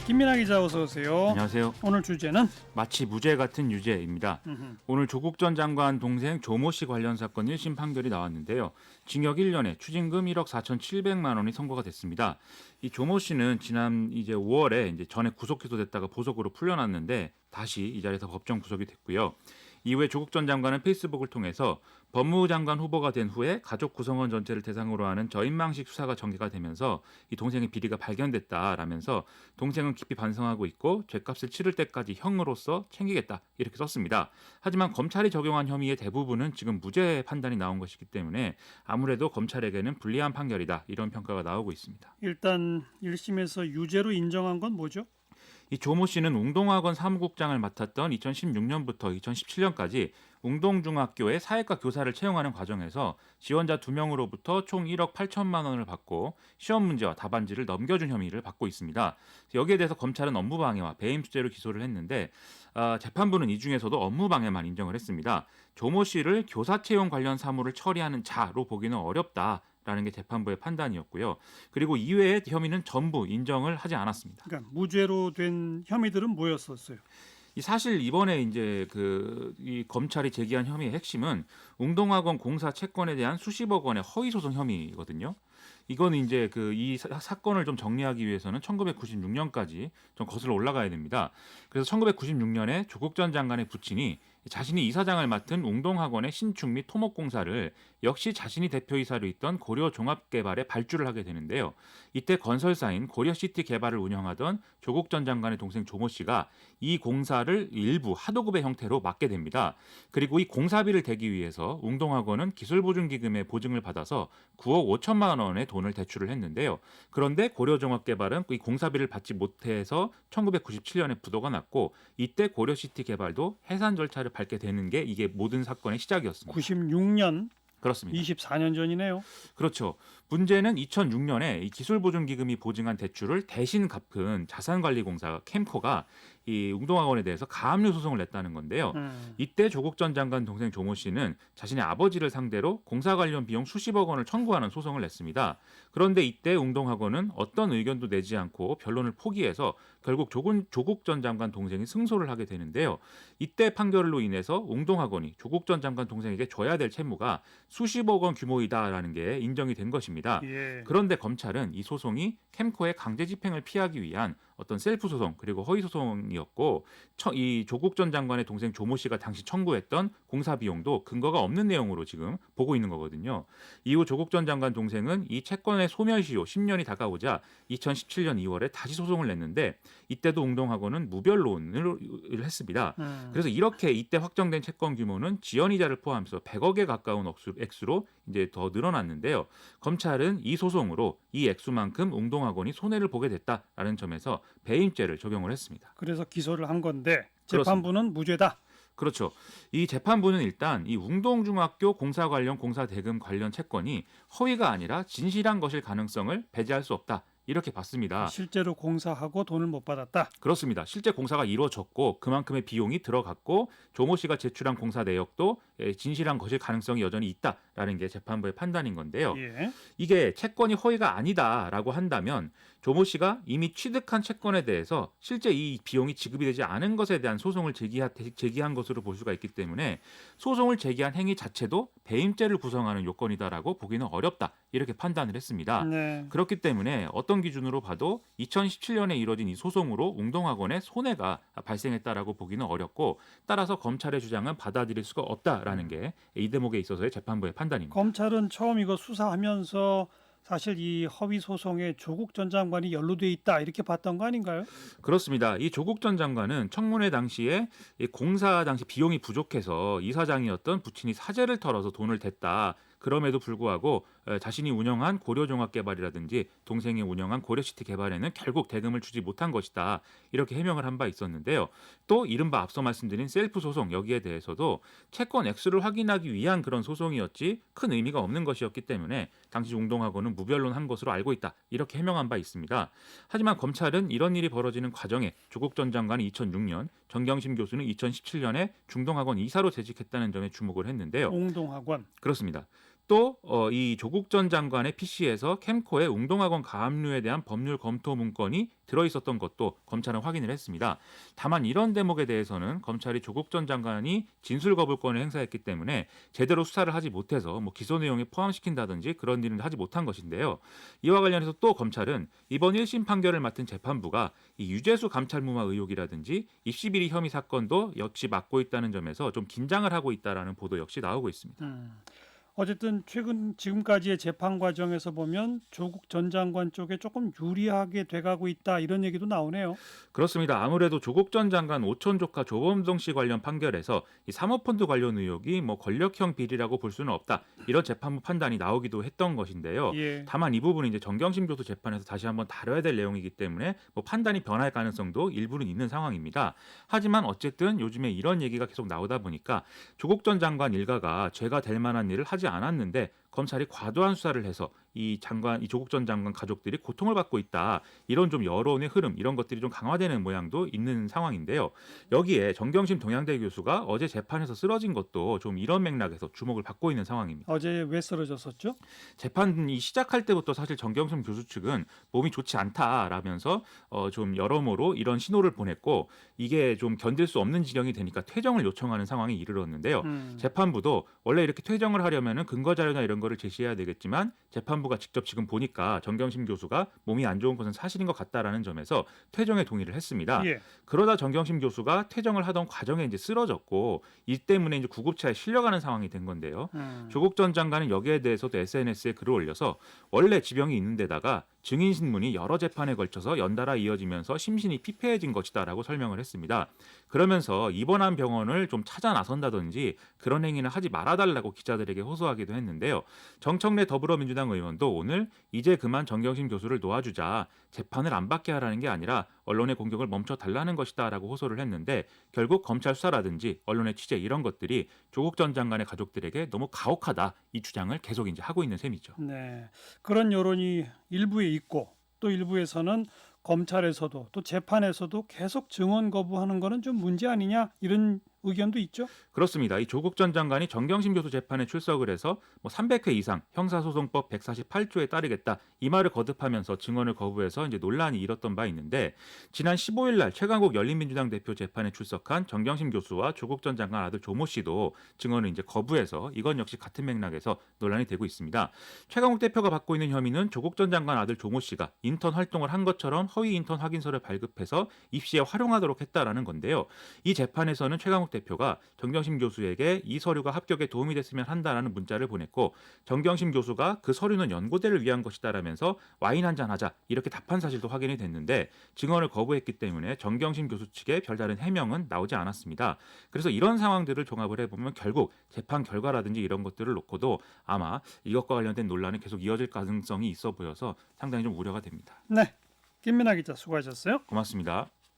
김민하 기자 어서 오세요. 안녕하세요. 오늘 주제는 마치 무죄 같은 유죄입니다. 오늘 조국 전 장관 동생 조모 씨 관련 사건 1심 판결이 나왔는데요. 징역 1년에 추징금 1억 4,700만 원이 선고가 됐습니다. 이 조모 씨는 지난 이제 5월에 이제 전에 구속 기소됐다가 보석으로 풀려났는데 다시 이 자리에서 법정 구속이 됐고요. 이후에 조국 전 장관은 페이스북을 통해서 법무부 장관 후보가 된 후에 가족 구성원 전체를 대상으로 하는 저인망식 수사가 전개가 되면서 이 동생의 비리가 발견됐다라면서 동생은 깊이 반성하고 있고 죄값을 치를 때까지 형으로서 챙기겠다 이렇게 썼습니다. 하지만 검찰이 적용한 혐의의 대부분은 지금 무죄 판단이 나온 것이기 때문에 아무래도 검찰에게는 불리한 판결이다 이런 평가가 나오고 있습니다. 일단 1심에서 유죄로 인정한 건 뭐죠? 이 조모 씨는 웅동학원 사무국장을 맡았던 2016년부터 2017년까지 웅동중학교의 사회과 교사를 채용하는 과정에서 지원자 2명으로부터 총 1억 8천만 원을 받고 시험 문제와 답안지를 넘겨준 혐의를 받고 있습니다. 여기에 대해서 검찰은 업무방해와 배임수재로 기소를 했는데 재판부는 이 중에서도 업무방해만 인정을 했습니다. 조모 씨를 교사 채용 관련 사무를 처리하는 자로 보기는 어렵다. 라는 게 재판부의 판단이었고요. 그리고 이외의 혐의는 전부 인정을 하지 않았습니다. 그러니까 무죄로 된 혐의들은 뭐였었어요? 이 사실 이번에 이제 이 검찰이 제기한 혐의의 핵심은 웅동학원 공사 채권에 대한 수십억 원의 허위 소송 혐의거든요. 이건 이제 이 사건을 좀 정리하기 위해서는 1996년까지 좀 거슬러 올라가야 됩니다. 그래서 1996년에 조국 전 장관의 부친이 자신이 이사장을 맡은 웅동학원의 신축 및 토목공사를 역시 자신이 대표이사로 있던 고려종합개발에 발주를 하게 되는데요. 이때 건설사인 고려시티 개발을 운영하던 조국 전 장관의 동생 조모 씨가 이 공사를 일부 하도급의 형태로 맡게 됩니다. 그리고 이 공사비를 대기 위해서 웅동학원은 기술보증기금의 보증을 받아서 9억 5천만 원의 돈을 대출을 했는데요. 그런데 고려종합개발은 이 공사비를 받지 못해서 1997년에 부도가 났고 이때 고려시티 개발도 해산 절차를 밟게 되는 게 이게 모든 사건의 시작이었습니다. 96년 그렇습니다. 24년 전이네요. 그렇죠. 문제는 2006년에 이 기술보증기금이 보증한 대출을 대신 갚은 자산관리공사 캠코가 이 웅동학원에 대해서 가압류 소송을 냈다는 건데요. 이때 조국 전 장관 동생 조모 씨는 자신의 아버지를 상대로 공사 관련 비용 수십억 원을 청구하는 소송을 냈습니다. 그런데 이때 웅동학원은 어떤 의견도 내지 않고 변론을 포기해서 결국 조국 전 장관 동생이 승소를 하게 되는데요. 이때 판결로 인해서 웅동학원이 조국 전 장관 동생에게 줘야 될 채무가 수십억 원 규모이다라는 게 인정이 된 것입니다. 예. 그런데 검찰은 이 소송이 캠코의 강제 집행을 피하기 위한 어떤 셀프 소송 그리고 허위 소송이었고 이 조국 전 장관의 동생 조모 씨가 당시 청구했던 공사 비용도 근거가 없는 내용으로 지금 보고 있는 거거든요. 이후 조국 전 장관 동생은 이 채권의 소멸시효 10년이 다가오자 2017년 2월에 다시 소송을 냈는데 이때도 웅동학원은 무변론을 했습니다. 그래서 이렇게 이때 확정된 채권 규모는 지연이자를 포함해서 100억에 가까운 액수로 이제 더 늘어났는데요. 검찰은 이 소송으로 이 액수만큼 웅동학원이 손해를 보게 됐다라는 점에서 배임죄를 적용을 했습니다. 그래서 기소를 한 건데 재판부는 무죄다. 그렇죠. 이 재판부는 일단 이 웅동중학교 공사 관련 공사 대금 관련 채권이 허위가 아니라 진실한 것일 가능성을 배제할 수 없다. 이렇게 봤습니다. 실제로 공사하고 돈을 못 받았다. 그렇습니다. 실제 공사가 이루어졌고 그만큼의 비용이 들어갔고 조모 씨가 제출한 공사 내역도 진실한 것일 가능성이 여전히 있다라는 게 재판부의 판단인 건데요. 예. 이게 이게 채권이 허위가 아니다라고 한다면 조모 씨가 이미 취득한 채권에 대해서 실제 이 비용이 지급이 되지 않은 것에 대한 소송을 제기한 것으로 볼 수가 있기 때문에 소송을 제기한 행위 자체도 배임죄를 구성하는 요건이다라고 보기는 어렵다 이렇게 판단을 했습니다. 네. 그렇기 때문에 어떤 기준으로 봐도 2017년에 이뤄진 이 소송으로 웅동학원에 손해가 발생했다라고 보기는 어렵고 따라서 검찰의 주장은 받아들일 수가 없다라는 게 이 대목에 있어서의 재판부의 판단입니다. 검찰은 처음 이거 수사하면서 사실 이 허위 소송에 조국 전 장관이 연루돼 있다 이렇게 봤던 거 아닌가요? 그렇습니다. 이 조국 전 장관은 청문회 당시에 이 공사 당시 비용이 부족해서 이사장이었던 부친이 사재를 털어서 돈을 댔다. 그럼에도 불구하고 자신이 운영한 고려종합개발이라든지 동생이 운영한 고려시티 개발에는 결국 대금을 주지 못한 것이다. 이렇게 해명을 한 바 있었는데요. 또 이른바 앞서 말씀드린 셀프 소송 여기에 대해서도 채권 액수를 확인하기 위한 그런 소송이었지 큰 의미가 없는 것이었기 때문에 당시 웅동학원은 무변론한 것으로 알고 있다. 이렇게 해명한 바 있습니다. 하지만 검찰은 이런 일이 벌어지는 과정에 조국 전 장관이 2006년, 정경심 교수는 2017년에 중동학원 이사로 재직했다는 점에 주목을 했는데요. 웅동학원. 그렇습니다. 또 이 조국 전 장관의 PC에서 캠코의 웅동학원 가압류에 대한 법률 검토 문건이 들어있었던 것도 검찰은 확인을 했습니다. 다만 이런 대목에 대해서는 검찰이 조국 전 장관이 진술 거부권을 행사했기 때문에 제대로 수사를 하지 못해서 뭐 기소 내용에 포함시킨다든지 그런 일은 하지 못한 것인데요. 이와 관련해서 또 검찰은 이번 1심 판결을 맡은 재판부가 이 유재수 감찰무마 의혹이라든지 입시비리 혐의 사건도 역시 맡고 있다는 점에서 좀 긴장을 하고 있다라는 보도 역시 나오고 있습니다. 어쨌든 최근 지금까지의 재판 과정에서 보면 조국 전 장관 쪽에 조금 유리하게 돼가고 있다 이런 얘기도 나오네요. 그렇습니다. 아무래도 조국 전 장관 오촌 조카 조범동 씨 관련 판결에서 이 사모펀드 관련 의혹이 뭐 권력형 비리라고 볼 수는 없다. 이런 재판부 판단이 나오기도 했던 것인데요. 예. 다만 이 부분은 이제 정경심 교수 재판에서 다시 한번 다뤄야 될 내용이기 때문에 뭐 판단이 변할 가능성도 일부는 있는 상황입니다. 하지만 어쨌든 요즘에 이런 얘기가 계속 나오다 보니까 조국 전 장관 일가가 죄가 될 만한 일을 하지 않았는데 검찰이 과도한 수사를 해서 이 조국 전 장관 가족들이 고통을 받고 있다. 이런 좀 여론의 흐름 이런 것들이 좀 강화되는 모양도 있는 상황인데요. 여기에 정경심 동양대 교수가 어제 재판에서 쓰러진 것도 좀 이런 맥락에서 주목을 받고 있는 상황입니다. 어제 왜 쓰러졌었죠? 재판이 시작할 때부터 사실 정경심 교수 측은 몸이 좋지 않다라면서 좀 여러모로 이런 신호를 보냈고 이게 좀 견딜 수 없는 지경이 되니까 퇴정을 요청하는 상황에 이르렀는데요. 재판부도 원래 이렇게 퇴정을 하려면은 근거 자료나 이런 거를 제시해야 되겠지만 재판부가 직접 지금 보니까 정경심 교수가 몸이 안 좋은 것은 사실인 것 같다라는 점에서 퇴정에 동의를 했습니다. 예. 그러다 정경심 교수가 퇴정을 하던 과정에 이제 쓰러졌고 이 때문에 이제 구급차에 실려가는 상황이 된 건데요. 조국 전 장관은 여기에 대해서도 SNS에 글을 올려서 원래 지병이 있는 데다가 증인 신문이 여러 재판에 걸쳐서 연달아 이어지면서 심신이 피폐해진 것이다라고 설명을 했습니다. 그러면서 입원한 병원을 좀 찾아 나선다든지 그런 행위는 하지 말아달라고 기자들에게 호소하기도 했는데요. 정청래 더불어민주당 의원도 오늘 이제 그만 정경심 교수를 놓아주자 재판을 안 받게 하라는 게 아니라 언론의 공격을 멈춰달라는 것이다라고 호소를 했는데 결국 검찰 수사라든지 언론의 취재 이런 것들이 조국 전 장관의 가족들에게 너무 가혹하다 이 주장을 계속 이제 하고 있는 셈이죠. 네. 그런 여론이 일부에 있고 또 일부에서는 검찰에서도 또 재판에서도 계속 증언 거부하는 거는 좀 문제 아니냐 이런 의견도 있죠. 그렇습니다. 이 조국 전 장관이 정경심 교수 재판에 출석을 해서 뭐 300회 이상 형사소송법 148조에 따르겠다 이 말을 거듭하면서 증언을 거부해서 이제 논란이 일었던 바 있는데 지난 15일 날 최강욱 열린민주당 대표 재판에 출석한 정경심 교수와 조국 전 장관 아들 조모 씨도 증언을 이제 거부해서 이건 역시 같은 맥락에서 논란이 되고 있습니다. 최강욱 대표가 받고 있는 혐의는 조국 전 장관 아들 조모 씨가 인턴 활동을 한 것처럼 허위 인턴 확인서를 발급해서 입시에 활용하도록 했다라는 건데요. 이 재판에서는 최강욱 대표가 정경심 교수에게 이 서류가 합격에 도움이 됐으면 한다라는 문자를 보냈고 정경심 교수가 그 서류는 연고대를 위한 것이다라면서 와인 한잔 하자 이렇게 답한 사실도 확인이 됐는데 증언을 거부했기 때문에 정경심 교수 측의 별다른 해명은 나오지 않았습니다. 그래서 이런 상황들을 종합을 해보면 결국 재판 결과라든지 이런 것들을 놓고도 아마 이것과 관련된 논란이 계속 이어질 가능성이 있어 보여서 상당히 좀 우려가 됩니다. 네. 김민아 기자 수고하셨어요. 고맙습니다.